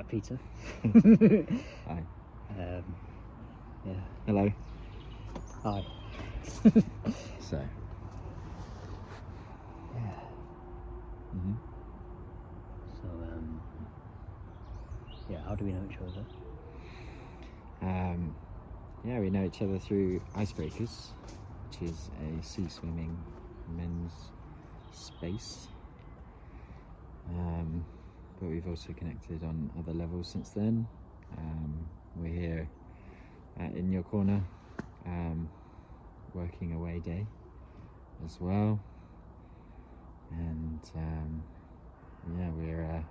Peter. Hi. Yeah. Hello. Hi. So. Yeah. Mhm. So yeah, how do we know each other? Yeah, we know each other through Icebreakers, which is a sea swimming men's space. But we've also connected on other levels since then. We're here in your corner, working away day as well. And yeah, we're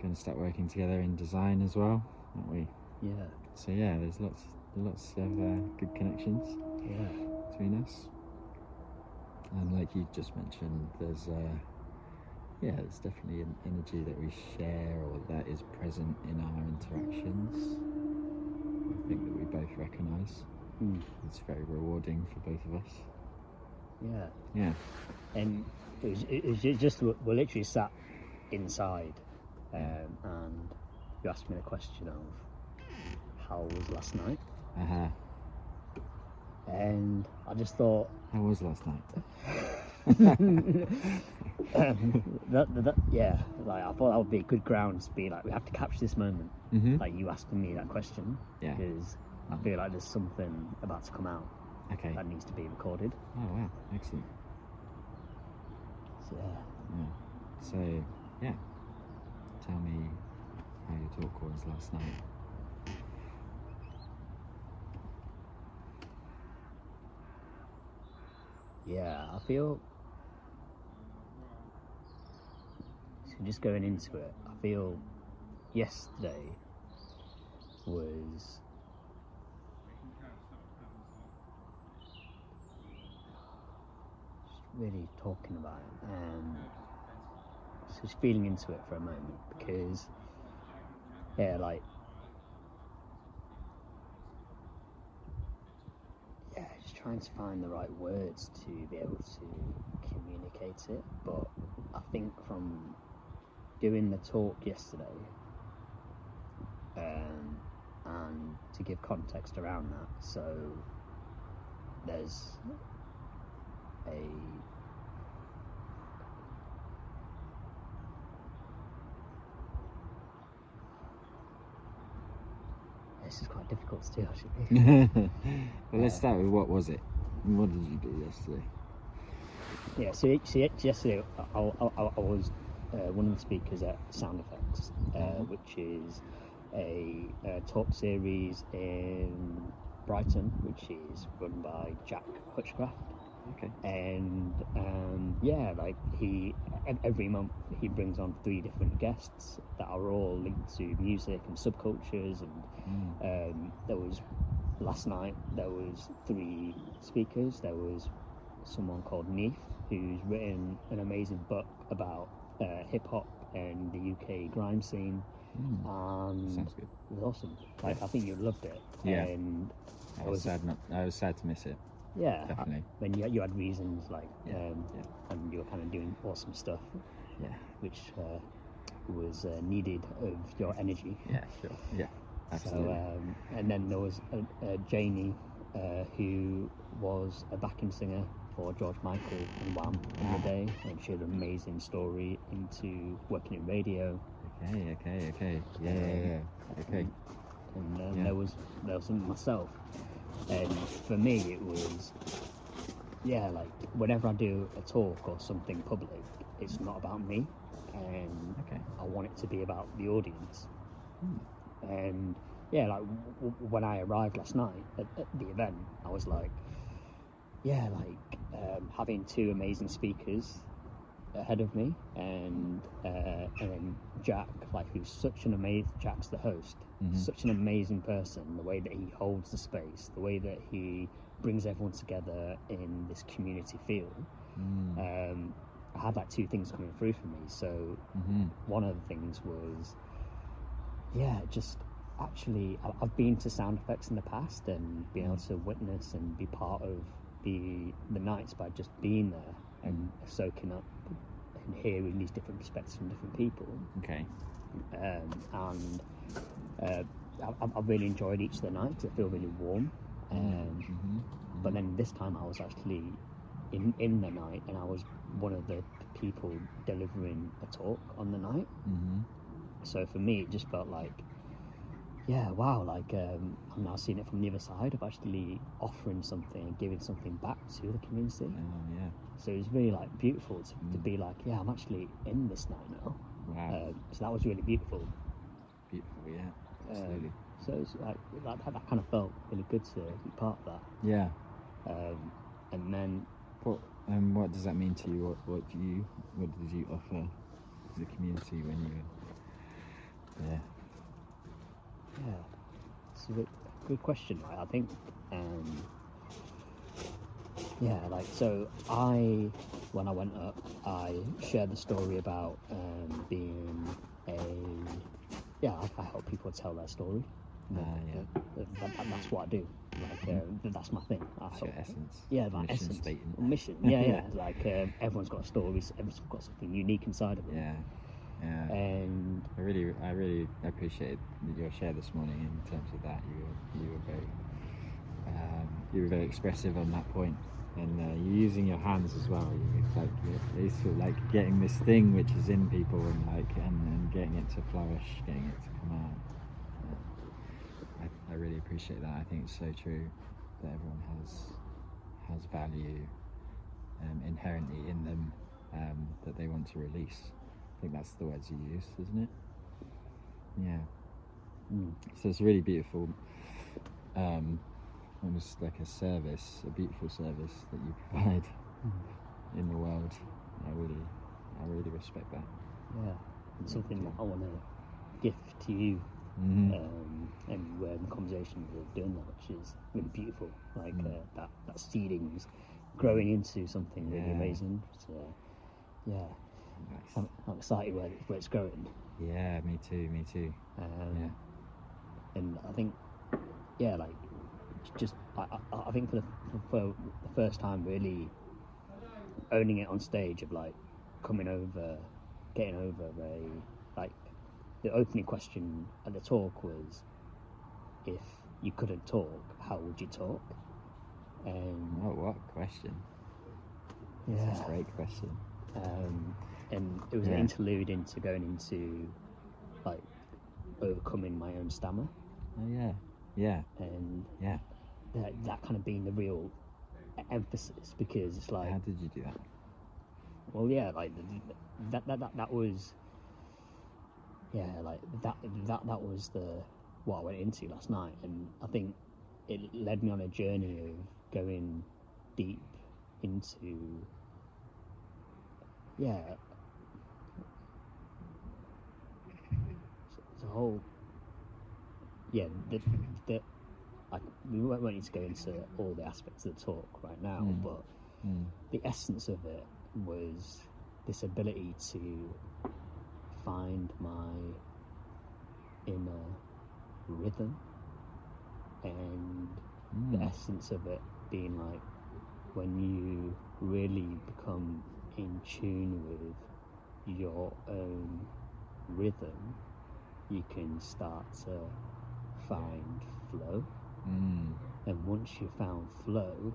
going to start working together in design as well, aren't we? Yeah. So yeah, there's lots of good connections between us. And like you just mentioned, there's definitely an energy that we share, or that is present in our interactions. I think that we both recognise. It's very rewarding for both of us. Yeah. Yeah. And it was just we're literally sat inside, and you asked me the question of how was last night, and I just thought, how was last night? Yeah, like I thought that would be a good ground to be like, we have to capture this moment, like you asking me that question, because I feel like there's something about to come out that needs to be recorded. Oh wow, excellent. So yeah, tell me how your talk was last night. Yeah, I feel, so just going into it, I feel yesterday was just really talking about it, and so just feeling into it for a moment, because just trying to find the right words to be able to communicate it. But I think from doing the talk yesterday, and to give context around that, so there's this is quite difficult to do, actually. Well, let's start with, what was it? What did you do yesterday? Yeah, so yesterday I was one of the speakers at Sound Effects, which is a talk series in Brighton, which is run by Jak Hutchcraft. Okay. And every month he brings on 3 different guests that are all linked to music and subcultures, and last night there was 3 speakers. There was someone called Neef, who's written an amazing book about hip-hop and the UK grime scene. Sounds good. It was awesome. I think you loved it. Yeah. And I was sad to miss it. Yeah, definitely. When you had reasons, and you were kind of doing awesome stuff, which was needed of your energy. Yeah, sure. Yeah, absolutely. So, and then there was Janie, who was a backing singer for George Michael and Wham in the day, and she had an amazing story into working in radio. Okay. Yeah. Okay. And then there was myself, and for me it was, like whenever I do a talk or something public, it's not about me, and I want it to be about the audience. And when I arrived last night at the event, I was like, having 2 amazing speakers ahead of me, and then Jak, who's such an amazing, Jak's the host, such an amazing person, the way that he holds the space, the way that he brings everyone together in this community feel. I had 2 things coming through for me. So one of the things was, just actually, I've been to Sound Effects in the past and been able to witness and be part of the nights by just being there and soaking up and hearing these different perspectives from different people. Okay. And I've really enjoyed each of the nights. I feel really warm. But then this time I was actually in the night, and I was one of the people delivering a talk on the night. So for me, it just felt like, yeah, wow, like I'm now seeing it from the other side of actually offering something and giving something back to the community. Yeah. So it was really like beautiful to be like, yeah, I'm actually in this night now. Wow. So that was really beautiful. Beautiful, yeah, absolutely. So it's like that kind of felt really good to be part of that. Yeah. And then what does that mean to you? What did you offer to the community when you were there? Yeah, it's a good question. Right? I think, like, so when I went up, I shared the story about being I help people tell their story. That's what I do. Like, that's my thing. That's your essence. Yeah, my mission essence. statement. Mission. Yeah. Like, everyone's got stories. Everyone's got something unique inside of them. Yeah. And I really appreciate your share this morning in terms of that. You were very expressive on that point, and you're using your hands as well. It's sort of like getting this thing which is in people, and getting it to flourish, getting it to come out. I really appreciate that. I think it's so true that everyone has value inherently in them that they want to release. I think that's the words you use, isn't it? Yeah. So it's really beautiful, almost like a beautiful service that you provide in the world. I really respect that. Yeah, it's something that I want to gift to you. And we're in conversations of doing that, which is really beautiful. Like that seeding's growing into something really amazing. So, yeah. Nice. I'm excited where it's going. Yeah, me too. And I think, like, just I think for the first time, really owning it on stage, of like getting over the opening question at the talk was, if you couldn't talk, how would you talk? And what a question! Yeah, that's a great question. And it was an interlude into going into like overcoming my own stammer. Oh yeah. And that kind of being the real emphasis, because it's like, how did you do that? Well, yeah, like that was, like that was what I went into last night, and I think it led me on a journey of going deep into the whole we won't need to go into all the aspects of the talk right now, but the essence of it was this ability to find my inner rhythm, and the essence of it being like, when you really become in tune with your own rhythm, you can start to find flow. And once you've found flow,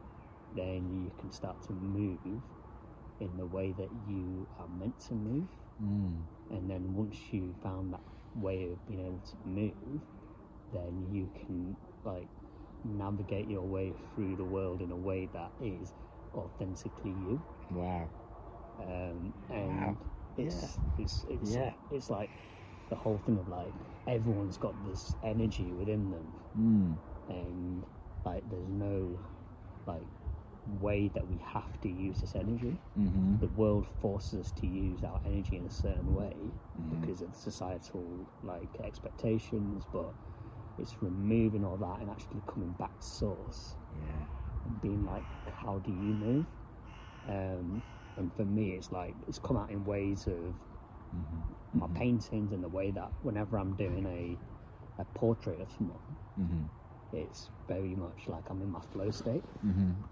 then you can start to move in the way that you are meant to move. And then once you found that way of being able to move, then you can like navigate your way through the world in a way that is authentically you. Wow. And it's like the whole thing of like, everyone's got this energy within them, and like there's no like way that we have to use this energy. The world forces us to use our energy in a certain way because of societal like expectations, but it's removing all that and actually coming back to source, and being like, how do you move? And for me, it's like, it's come out in ways of my paintings, and the way that whenever I'm doing a portrait of someone, it's very much like I'm in my flow state. And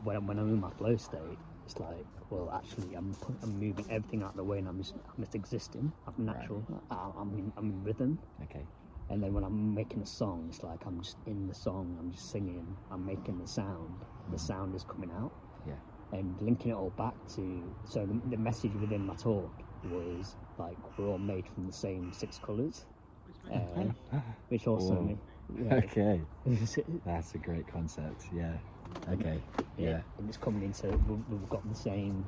when I'm in my flow state, it's like, well, actually, I'm moving everything out of the way, and I'm just existing. I'm natural. Right. I'm in rhythm. Okay. And then when I'm making a song, it's like I'm just in the song. I'm just singing. I'm making the sound. The sound is coming out. Yeah. And linking it all back to, so the message within my talk was like, we're all made from the same 6 colours, which also Whoa. yeah, Okay. That's a great concept. Yeah. Okay. Yeah. And it's coming into, we've got the same,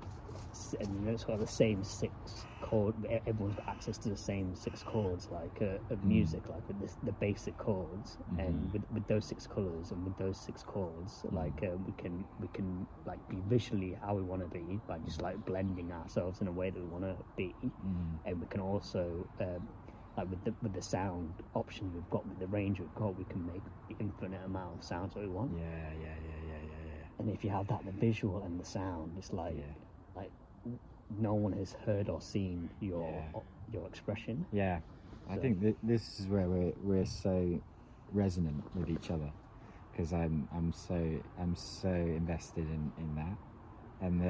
and it's got the same 6 chord. Everyone's got access to the same 6 chords, like of music, like with the basic chords, and with those 6 colours and with those 6 chords, like we can like be visually how we want to be by just like blending ourselves in a way that we want to be, and we can also like with the sound option we've got, with the range we've got, we can make the infinite amount of sounds that we want. Yeah. And if you have that, the visual and the sound, it's like no one has heard or seen your expression. Yeah. I think this is where we're so resonant with each other, because I'm so invested in that, and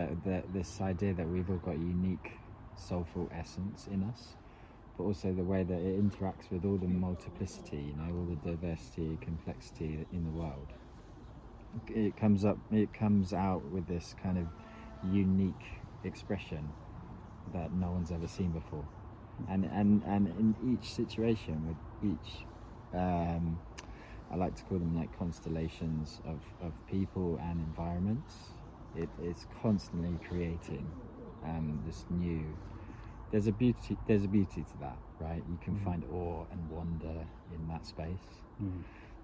this idea that we've all got a unique soulful essence in us, but also the way that it interacts with all the multiplicity, you know, all the diversity, complexity in the world. It comes out with this kind of unique expression that no one's ever seen before, and in each situation, with each I like to call them like constellations of people and environments, it's constantly creating this new, there's a beauty to that, right? You can find awe and wonder in that space.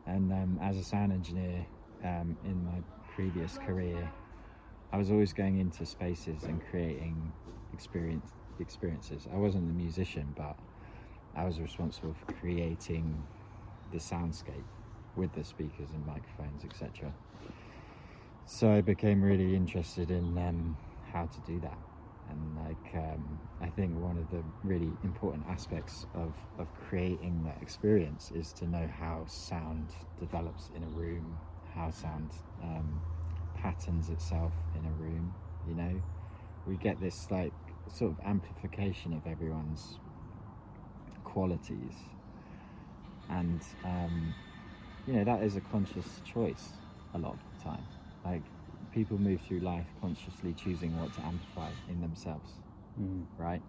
And as a sound engineer, in my previous career, I was always going into spaces and creating experiences. I wasn't the musician, but I was responsible for creating the soundscape with the speakers and microphones, etc. So I became really interested in how to do that. And I think one of the really important aspects of creating that experience is to know how sound develops in a room, how sound patterns itself in a room. You know, we get this like sort of amplification of everyone's qualities, and you know, that is a conscious choice a lot of the time. Like, people move through life consciously choosing what to amplify in themselves, right?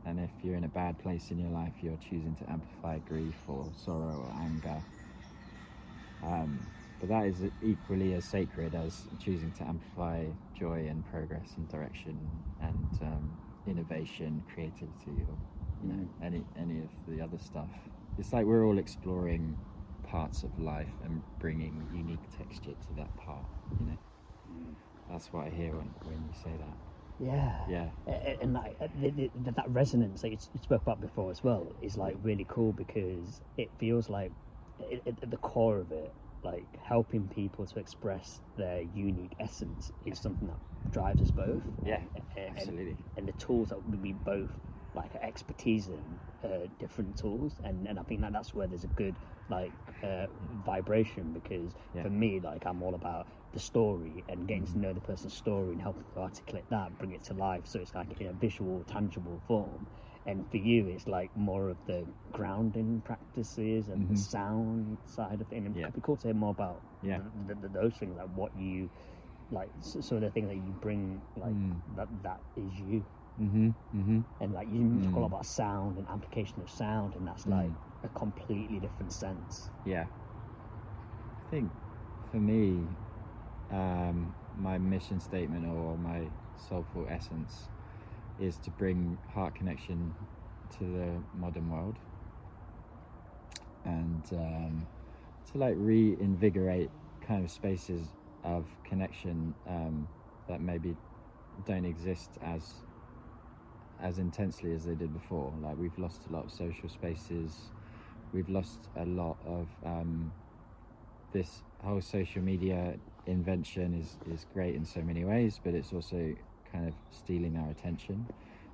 And if you're in a bad place in your life, you're choosing to amplify grief or sorrow or anger. But that is equally as sacred as choosing to amplify joy and progress and direction and innovation, creativity, or you know, any of the other stuff. It's like we're all exploring parts of life and bringing unique texture to that part, you know. That's what I hear when you say that. Yeah. And like that resonance that you spoke about before as well is like really cool, because it feels like at the core of it, like helping people to express their unique essence is something that drives us both. Absolutely. And the tools that we both like expertise in different tools, and I think that's where there's a good like vibration, because for me, like, I'm all about the story and getting to know the person's story and helping to articulate that, bring it to life, so it's like in a visual, tangible form. And for you, it's like more of the grounding practices and the sound side of things. And it'd be cool to hear more about those things, like what you like, some of the things that you bring, like that is you. And like you talk a lot about sound and application of sound, and that's like a completely different sense. I think for me, my mission statement or my soulful essence is to bring heart connection to the modern world, and to like reinvigorate kind of spaces of connection that maybe don't exist as intensely as they did before. Like, we've lost a lot of social spaces, we've lost a lot of this whole social media invention is great in so many ways, but it's also kind of stealing our attention,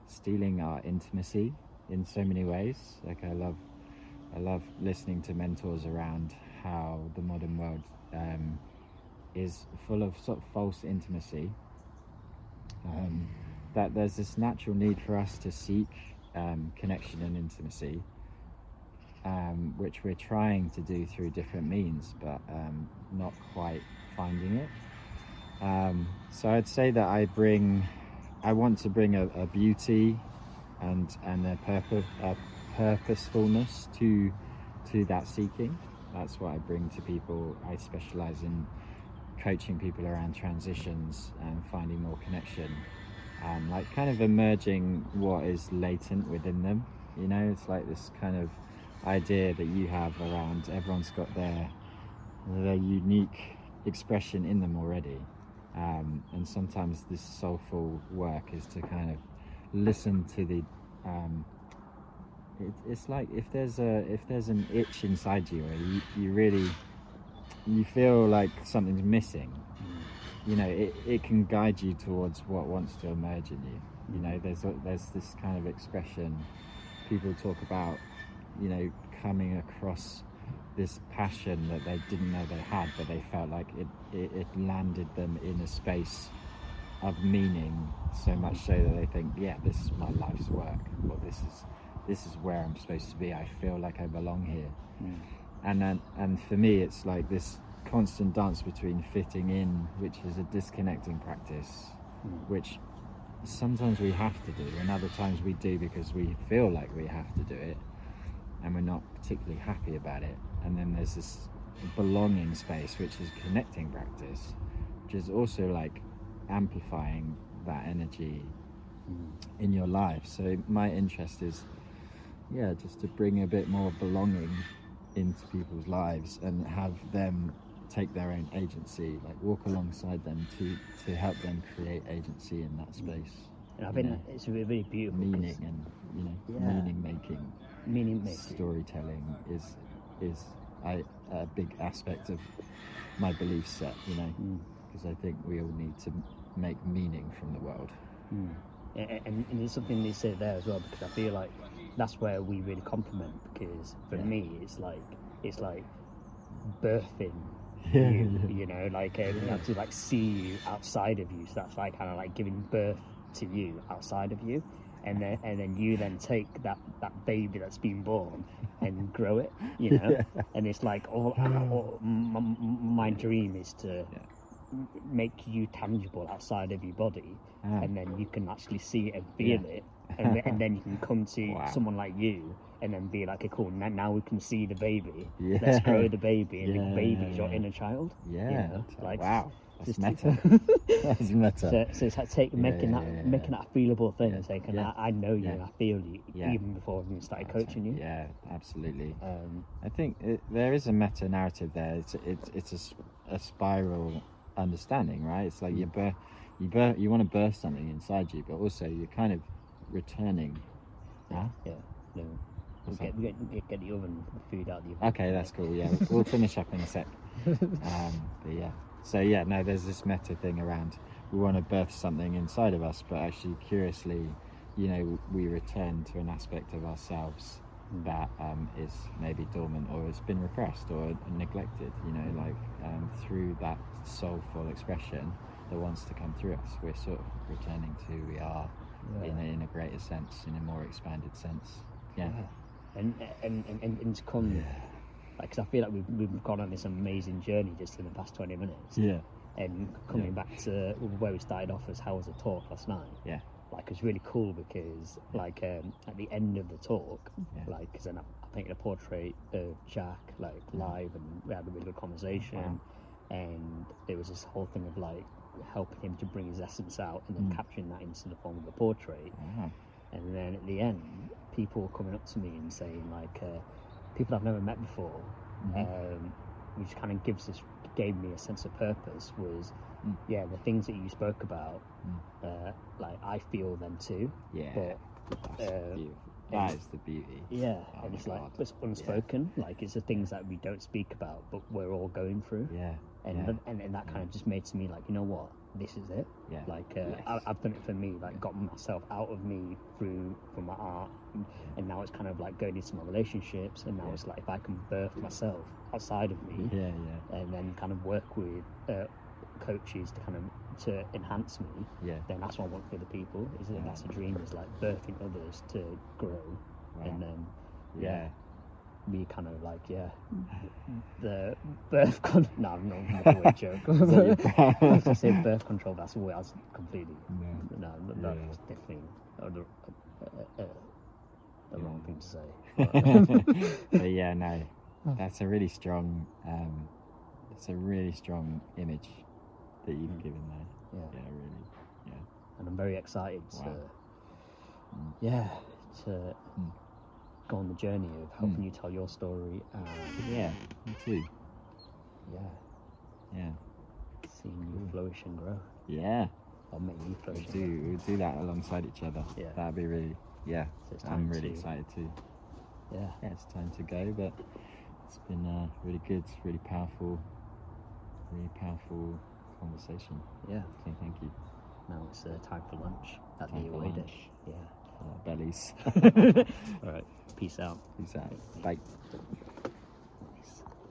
stealing our intimacy in so many ways. Like, I love listening to mentors around how the modern world is full of sort of false intimacy, that there's this natural need for us to seek connection and intimacy, which we're trying to do through different means, but not quite finding it. So I'd say that I want to bring a beauty and a purposefulness to that seeking. That's what I bring to people. I specialize in coaching people around transitions and finding more connection, like kind of emerging what is latent within them. You know, it's like this kind of idea that you have around everyone's got their unique expression in them already, and sometimes this soulful work is to kind of listen to the it's like if there's an itch inside you, or you feel like something's missing, you know, it can guide you towards what wants to emerge in you. You know, there's this kind of expression people talk about, you know, coming across this passion that they didn't know they had, but they felt like it landed them in a space of meaning, so much so that they think, yeah, this is my life's work, or this is where I'm supposed to be. I feel like I belong here. And for me, it's like this constant dance between fitting in, which is a disconnecting practice, which sometimes we have to do, and other times we do because we feel like we have to do it, and we're not particularly happy about it. And then there's this belonging space, which is connecting practice, which is also like amplifying that energy in your life. So my interest is, yeah, just to bring a bit more belonging into people's lives and have them take their own agency, like walk alongside them to help them create agency in that space. And I think it's really, really beautiful. Meaning and, you know, meaning making, storytelling is a big aspect of my belief set, you know, because I think we all need to make meaning from the world. And there's something they say there as well, because I feel like that's where we really complement, because for me it's like birthing you know, like to like see you outside of you, so that's like kind of like giving birth to you outside of you, and then you then take that baby that's been born and grow it, you know. And it's like my dream is to make you tangible outside of your body, and then you can actually see it and feel it, and then you can come to someone like you and then be like, okay, cool, now we can see the baby, let's grow the baby, and the baby is your inner child. You know? Like, wow, that's meta. That's meta. So it's like making that a feelable thing, and saying, I know you, and I feel you, even before we started coaching you. Yeah, absolutely. I think there is a meta narrative there. It's a spiral understanding, right? It's like you want to birth something inside you, but also you're kind of returning. We'll get the oven, the food out of the oven. Okay, that's cool. Yeah, we'll finish up in a sec. But yeah, so yeah, no, there's this meta thing around we want to birth something inside of us, but actually curiously, you know, we return to an aspect of ourselves that is maybe dormant, or has been repressed or neglected, you know, like through that soulful expression that wants to come through us, we're sort of returning to who we are in a greater sense, in a more expanded sense. And to come, like, because I feel like we've gone on this amazing journey just in the past 20 minutes. And coming back to where we started off as how was the talk last night. Like, it's really cool because, like, at the end of the talk, like, because then I painted a portrait of Jak, like, live, and we had a really good conversation. And there was this whole thing of, like, helping him to bring his essence out and then capturing that into the form of a portrait. And then at the end, people were coming up to me and saying, like, people I've never met before, which kind of gave me a sense of purpose, was the things that you spoke about, like, I feel them too. But that is the beauty. And it's like, it's unspoken, like, it's the things that we don't speak about, but we're all going through. And that kind of just made to me like, you know what, this is it. Like, I've done it for me, like, got myself out of me from my art, and now it's kind of like going into my relationships, and now it's like, if I can birth myself outside of me, and then kind of work with coaches to kind of to enhance me, Yeah. then that's what I want for other people. Yeah. That's a dream, is like birthing others to grow. Wow. And then Yeah. me kind of like the birth no, I'm not a weird joke. I was to say birth control, that's completely that's definitely the wrong thing to say. But yeah, no, that's a really strong it's a really strong image that you've given there. Yeah, really. Yeah. And I'm very excited to go on the journey of helping you tell your story, and me too. Yeah. Seeing you flourish and grow. Yeah. I'll make you flourish. We'll do that alongside each other. Yeah. That'd be really so I'm really excited too. Yeah, it's time to go, but it's been really good, really powerful conversation. Yeah. So thank you. Now it's time for lunch at time the for away lunch. day. Yeah. Bellies. All right. Peace out. Peace out. Bye.